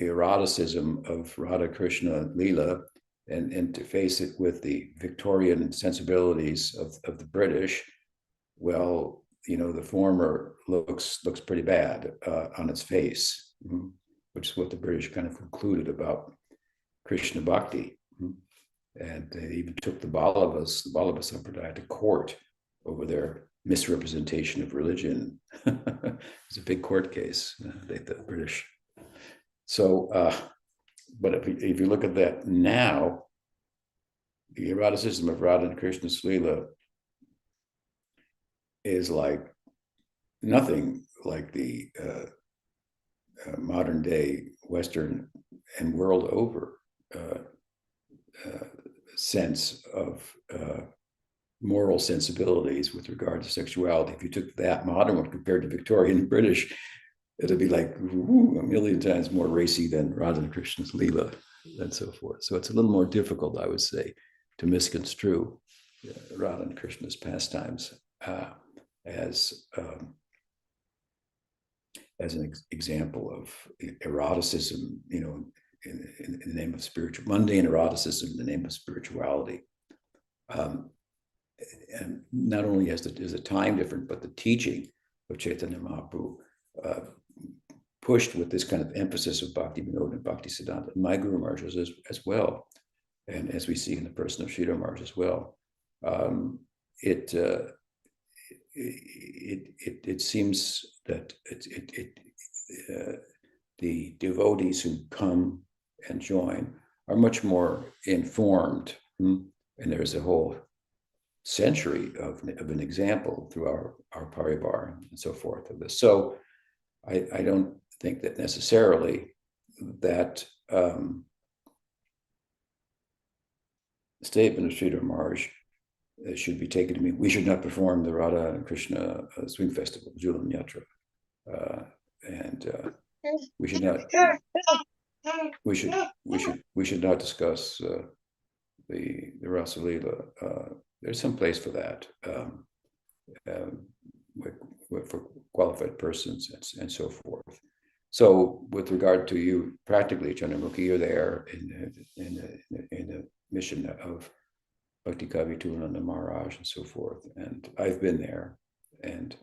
eroticism of Radha Krishna Leela and interface it with the Victorian sensibilities of the British, well, you know, the former looks pretty bad on its face, which is what the British kind of concluded about Krishna Bhakti. And they even took the Ballava Sampradaya to court over their misrepresentation of religion. It was a big court case, the British. So, but if you look at that now, the eroticism of Radha and Krishna's Leela is like nothing like the modern day Western and world over sense of moral sensibilities with regard to sexuality. If you took that modern one compared to Victorian and British, it'd be like a million times more racy than Radha and Krishna's Leela and so forth. So it's a little more difficult, I would say, to misconstrue Radha and Krishna's pastimes as an example of eroticism, you know, in the name of spiritual, mundane eroticism in the name of spirituality. And not only is the time different, but the teaching of Chaitanya Mahaprabhu pushed with this kind of emphasis of Bhakti Vinod and Bhakti Siddhanta, and my Guru Maharaj as well, and as we see in the person of Sridhar Maharaj as well. It seems that the devotees who come and join are much more informed, and there's a whole century of an example through our paribar and so forth of this. So I don't think that necessarily that statement of Sridhar Maharaj should be taken to mean we should not perform the Radha and Krishna swing festival, Jhulan Yatra, and we should not discuss the Rasa Leela. There's some place for that, for qualified persons and so forth. So, with regard to you, practically, Chandramukhi, you're there in the mission of Bhakti Kavi Tulananda Maharaj and so forth, and I've been there, and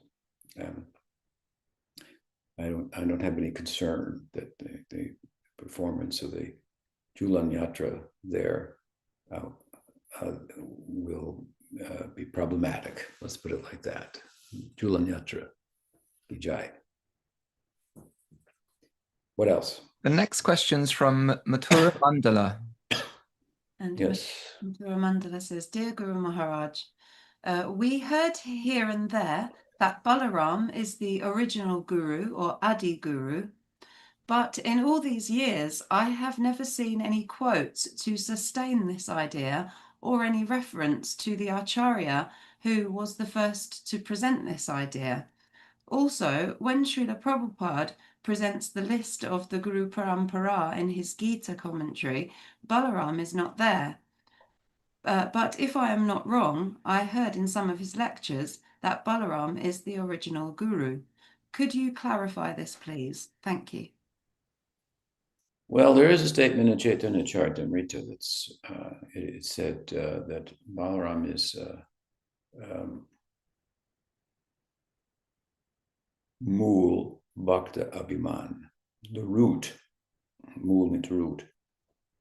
I don't have any concern that the performance of the Jhulan Yatra there will be problematic. Let's put it like that. Jhulan Yatra, Vijay. What else? The next question's from Mathura Mandala. And yes. Mathura Mandala says, Dear Guru Maharaj, we heard here and there that Balaram is the original guru or Adi Guru, but in all these years, I have never seen any quotes to sustain this idea or any reference to the Acharya who was the first to present this idea. Also, when Srila Prabhupada presents the list of the Guru Parampara in his Gita commentary, Balaram is not there. But if I am not wrong, I heard in some of his lectures that Balaram is the original Guru. Could you clarify this, please? Thank you. Well, there is a statement in Chaitanya Charitamrita that's it said that Balaram is Mool Bhakta Abhiman, the root, Mool means root,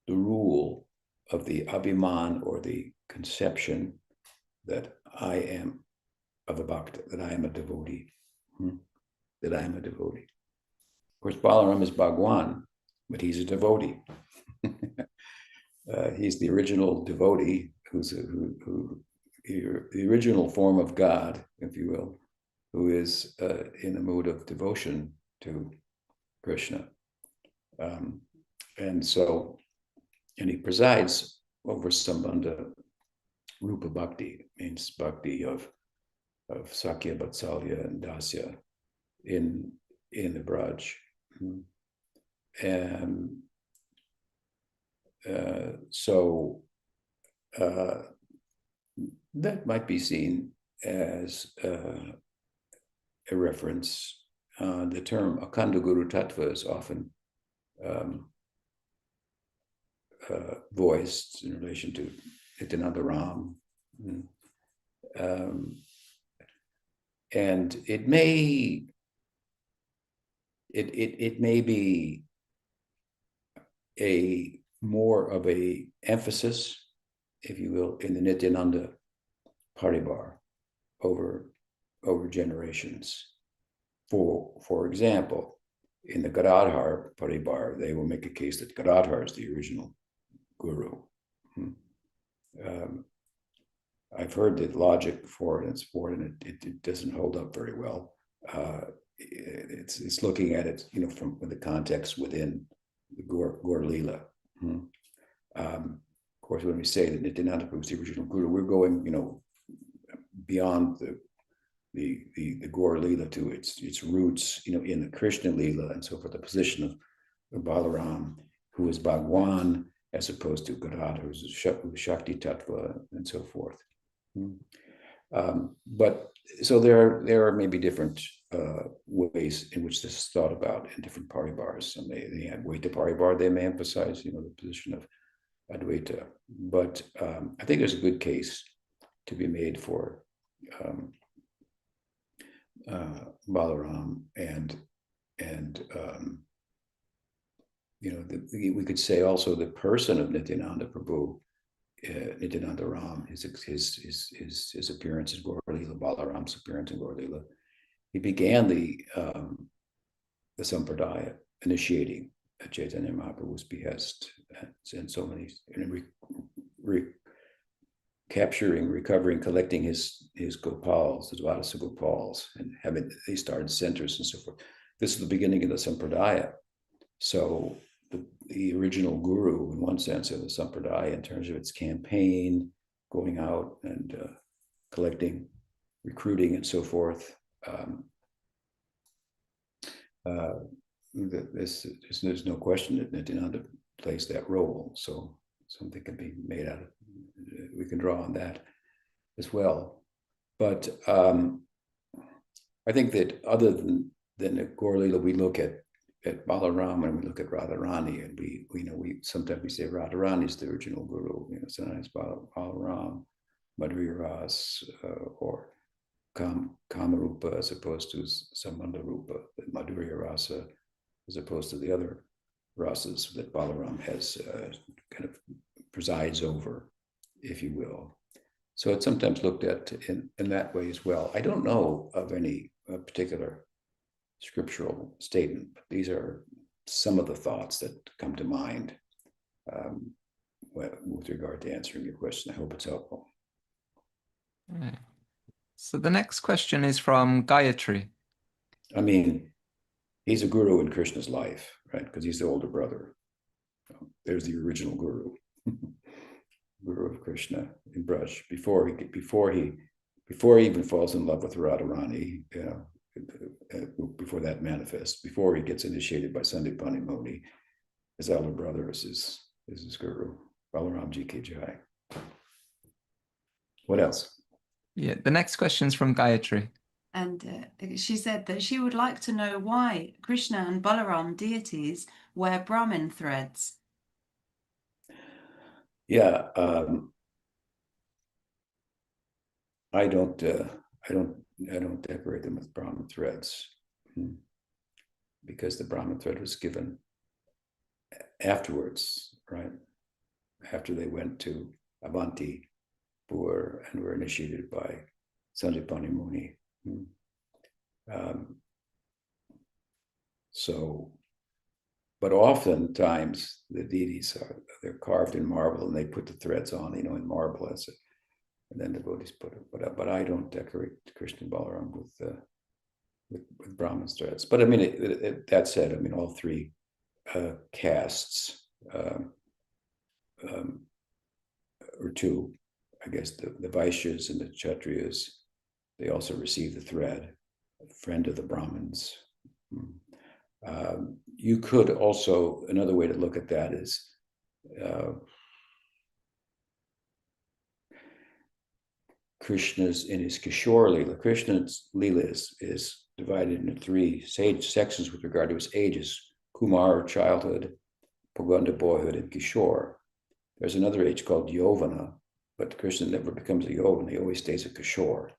the rule of the Abhiman or the conception that I am of a Bhakta, that I am a devotee, that I am a devotee. Of course, Balaram is Bhagwan, but he's a devotee. He's the original devotee, the original form of God, if you will, who is in a mood of devotion to Krishna. and so, and he presides over Sambandha Rupa Bhakti, means bhakti of Sakya, Vatsalya, and Dasya in the Braj. And so that might be seen as a reference. The term Akhanda Guru Tattva is often voiced in relation to Nityananda Ram. And it may be a more of a emphasis, if you will, in the Nityananda Paribar over generations. For example, in the Gadadhar Paribar, they will make a case that Gadadhar is the original guru. I've heard the logic for it and it doesn't hold up very well. It's looking at it, from the context within the Gaur Lila. Of course, when we say that Nityananda Prabhu is the original guru, we're going, beyond the Gaur Lila to its roots, in the Krishna Lila, and so forth. The position of Balaram, who is Bhagwan, as opposed to Gadadhar, who's Shakti Tattva, and so forth. But so there are maybe different ways in which this is thought about in different paribars. And they have Advaita Paribar, they may emphasize, the position of Advaita. But I think there's a good case to be made for Balaram and we could say also the person of Nityananda Prabhu, Nityananda Ram, his appearance in Gaur Lila, Balaram's appearance in Gaur Lila. He began the Sampradaya, initiating at Chaitanya Mahaprabhu's behest, and so many, recovering, collecting his Gopals, his Vadasa Gopals, and they started centers and so forth. This is the beginning of the Sampradaya. So the original guru, in one sense, of the Sampradaya, in terms of its campaign, going out and collecting, recruiting, and so forth. There's no question that Nityananda plays that role. So something can be made out of, we can draw on that as well. But I think that other than the Gaur Lila, we look at Balarama and we look at Radharani, and we sometimes we say Radharani is the original guru. Sometimes Balaram, Madhurya Ras, or Kamarupa as opposed to Sambandha Rupa, Madhurya Rasa as opposed to the other rasas that Balaram has kind of presides over, if you will. So it's sometimes looked at in that way as well. I don't know of any particular scriptural statement, but these are some of the thoughts that come to mind with regard to answering your question. I hope it's helpful. Right. So the next question is from Gayatri. I mean, he's a guru in Krishna's life, right? Because he's the older brother. There's the original guru, guru of Krishna in Braj. Before he even falls in love with Radharani, before that manifests, before he gets initiated by Sandipani Muni, his elder brother is his guru. Balaram Ji Ki Jai. What else? Yeah, the next question is from Gayatri. And she said that she would like to know why Krishna and Balaram deities wear brahmin threads. Yeah, I don't decorate them with brahmin threads, because the brahmin thread was given afterwards, right? After they went to Avanti Pur and were initiated by Sandipani Muni. But oftentimes the deities they're carved in marble and they put the threads on, in marble and then the devotees put it. But I don't decorate Krishna Balaram with Brahmin threads. But I mean, that said, all three castes um, um, or two. I guess the Vaishyas and the Kshatriyas, they also receive the thread, friend of the Brahmins. You could also, another way to look at that is Krishna's in his Kishore Leela. Krishna's Leela is divided into three sections with regard to his ages: Kumar, childhood; Poganda, boyhood; and Kishore. There's another age called Yovana, but Krishna never becomes a Yovana. He always stays a Kishore.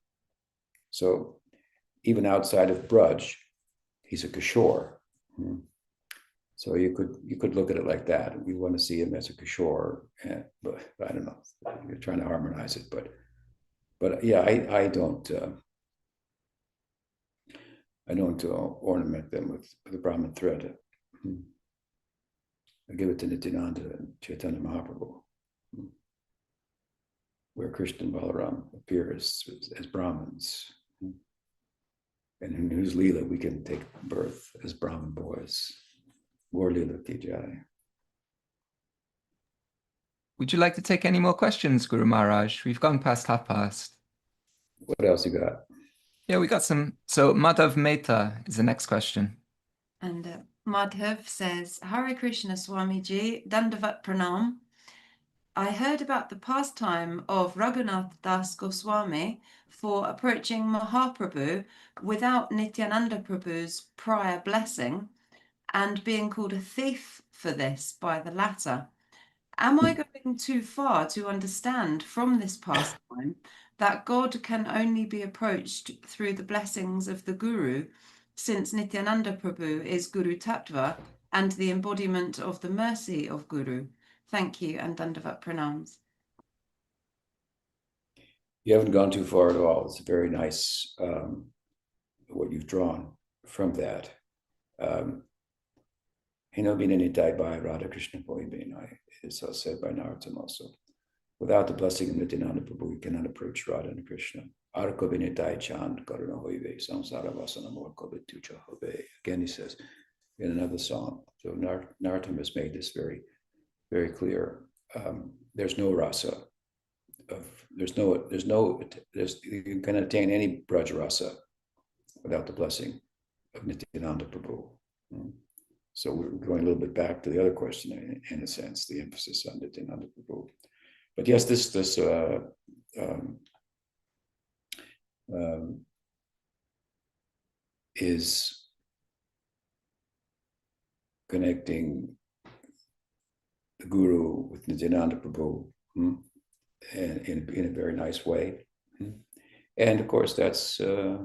So even outside of Braj, he's a Kishore. So you could look at it like that. We want to see him as a Kishore, but I don't know. You're trying to harmonize it, but yeah, I don't ornament them with the Brahmin thread. I give it to Nityananda and Chaitanya Mahaprabhu, where Krishna and Balarama appear as Brahmins, and in whose Leela we can take birth as Brahmin boys. Gaur Leela ki jai. Would you like to take any more questions, Guru Maharaj? We've gone past past. What else you got? Yeah, we got some. So Madhav Mehta is the next question. And Madhav says, Hare Krishna Swamiji, Dandavat Pranam. I heard about the pastime of Raghunath Das Goswami for approaching Mahaprabhu without Nityananda Prabhu's prior blessing and being called a thief for this by the latter. Am I going too far to understand from this pastime that God can only be approached through the blessings of the Guru, since Nityananda Prabhu is Guru Tattva and the embodiment of the mercy of Guru? Thank you, and Dandavat Pranams. You haven't gone too far at all. It's very nice what you've drawn from that. Hinobinanitai by Radha Krishna Poibinai. It's said by Narottam also. Without the blessing of Nityananda Prabhu, we cannot approach Radha and Krishna. Arkobinitai Chand Karuna Hoive Samsara Vasana Morkobitucha Hove. Again, he says in another song. So Narottam has made this very, very clear. There's no rasa. You can attain any Braj rasa without the blessing of Nityananda Prabhu. So we're going a little bit back to the other question, in a sense, the emphasis on Nityananda Prabhu. But yes, this is connecting the Guru with Nityananda Prabhu, and in a very nice way. And of course, that's a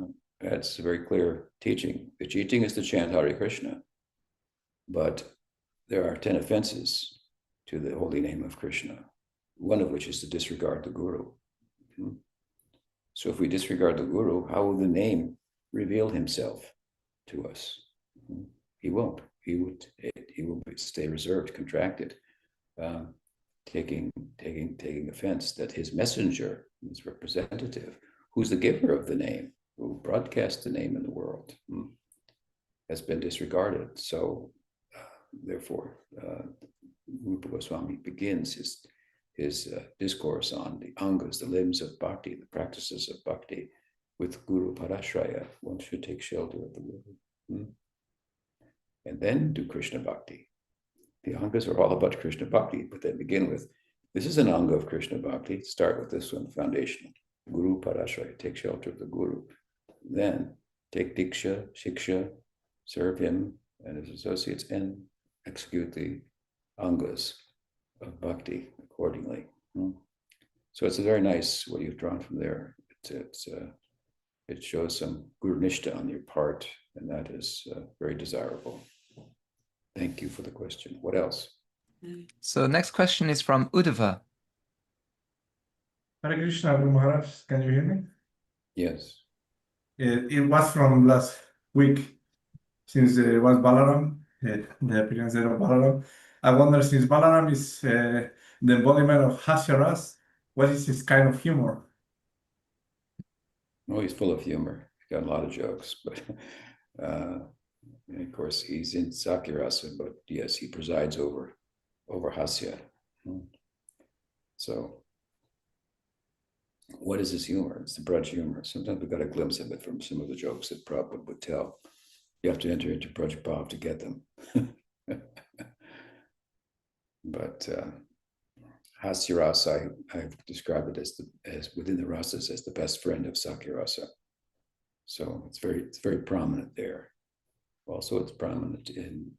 very clear teaching. The teaching is to chant Hare Krishna, but there are 10 offenses to the holy name of Krishna, one of which is to disregard the Guru. So if we disregard the Guru, how will the name reveal himself to us? He won't. He will stay reserved, contracted, taking offense that his messenger, his representative, who's the giver of the name, who broadcasts the name in the world, has been disregarded. So therefore, Rupa Goswami begins his discourse on the angas, the limbs of bhakti, the practices of bhakti, with Guru Parashraya. One should take shelter of the Guru. And then do Krishna bhakti. The angas are all about Krishna bhakti, but they begin with, this is an anga of Krishna bhakti. Start with this one, foundational. Guru Parashraya, take shelter of the Guru. Then take Diksha, Shiksha, serve him and his associates, and execute the angas of bhakti accordingly. So it's a very nice what you've drawn from there. It shows some Guru Nishta on your part, and that is very desirable. Thank you for the question. What else? So next question is from Uddhava. Hare Krishna, Guru Maharaj, can you hear me? Yes. It was from last week, since it was Balaram, the appearance of Balaram. I wonder, since Balaram is the embodiment of hasya rasa, what is his kind of humor? Oh, he's full of humor. He's got a lot of jokes, but and of course he's in Sakya rasa, but yes, he presides over over hasya. So what is this humor? It's the Braj humor. Sometimes we got a glimpse of it from some of the jokes that Prabhupada would tell. You have to enter into Braj Bhav to get them. But hasya rasa, I've described it as within the rasas as the best friend of Sakya rasa. So it's very prominent there. Also, it's prominent in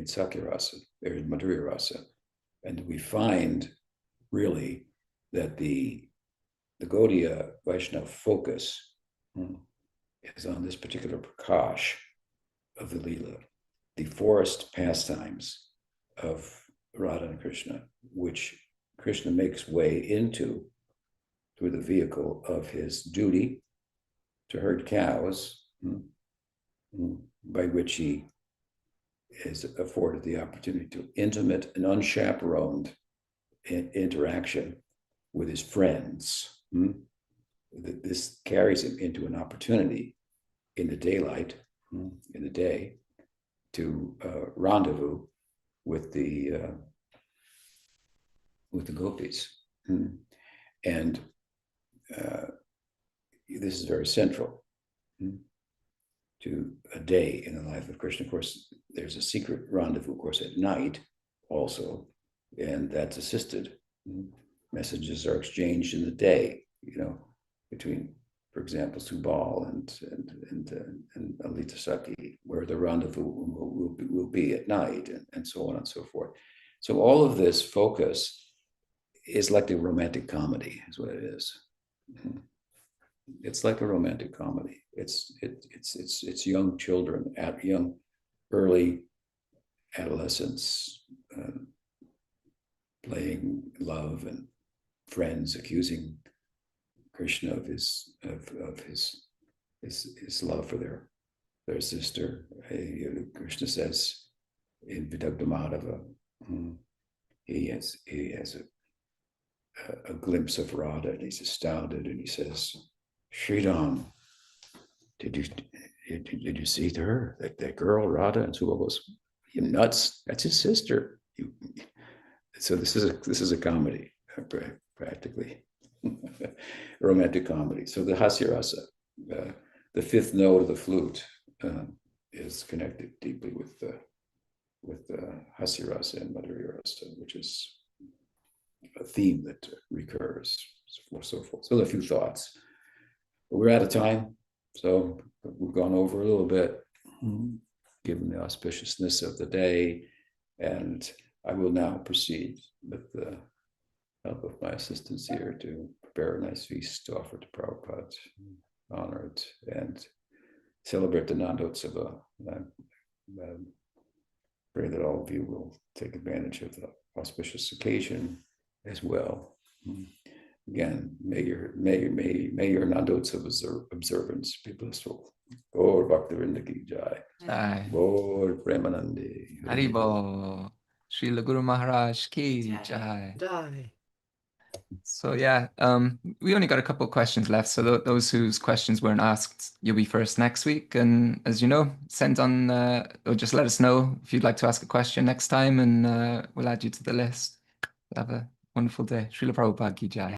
Sakya rasa, or in Madhurya rasa, and we find really that the Gaudiya Vaishnava focus is on this particular prakash of the Leela, the forest pastimes of Radha and Krishna, which Krishna makes way into through the vehicle of his duty to herd cows, by which he is afforded the opportunity to intimate and unchaperoned interaction with his friends. This carries him into an opportunity in the daylight, in the day, to rendezvous with the gopis. And this is very central to a day in the life of Krishna. Of course, there's a secret rendezvous, of course, at night also, and that's assisted. Messages are exchanged in the day, between, for example, Subal and Alita Saki, where the rendezvous will be at night, and so on and so forth. So all of this focus is like a romantic comedy, is what it is. It's like a romantic comedy. It's young children at early adolescence playing love, and friends accusing Krishna of his love for their sister. Krishna says in Vidagdha Madhava, he has a glimpse of Radha, and he's astounded, and he says, Sridham, did you see her, that girl Radha? And Subal goes, you nuts, that's his sister. So this is a comedy, practically. Romantic comedy. So the hasya rasa, the fifth note of the flute, is connected deeply with hasya rasa and Madhurya rasa, which is a theme that recurs, so forth. So a few thoughts. But we're out of time, so we've gone over a little bit, given the auspiciousness of the day, and I will now proceed with the help of my assistants here to prepare a nice feast to offer to Prabhupada, honor it, and celebrate the Nandotsava. I pray that all of you will take advantage of the auspicious occasion as well. Again, may your Nandotsava observance be blissful. Gaur Bhaktivinoda ki jai. Jai. Gaur Premanande. Haribo. Srila Guru Maharaj ki jai. Die. So yeah, we only got a couple of questions left. So those whose questions weren't asked, you'll be first next week. And as you know, send on or just let us know if you'd like to ask a question next time, and we'll add you to the list. Have a wonderful day. Srila Prabhupada ki jai.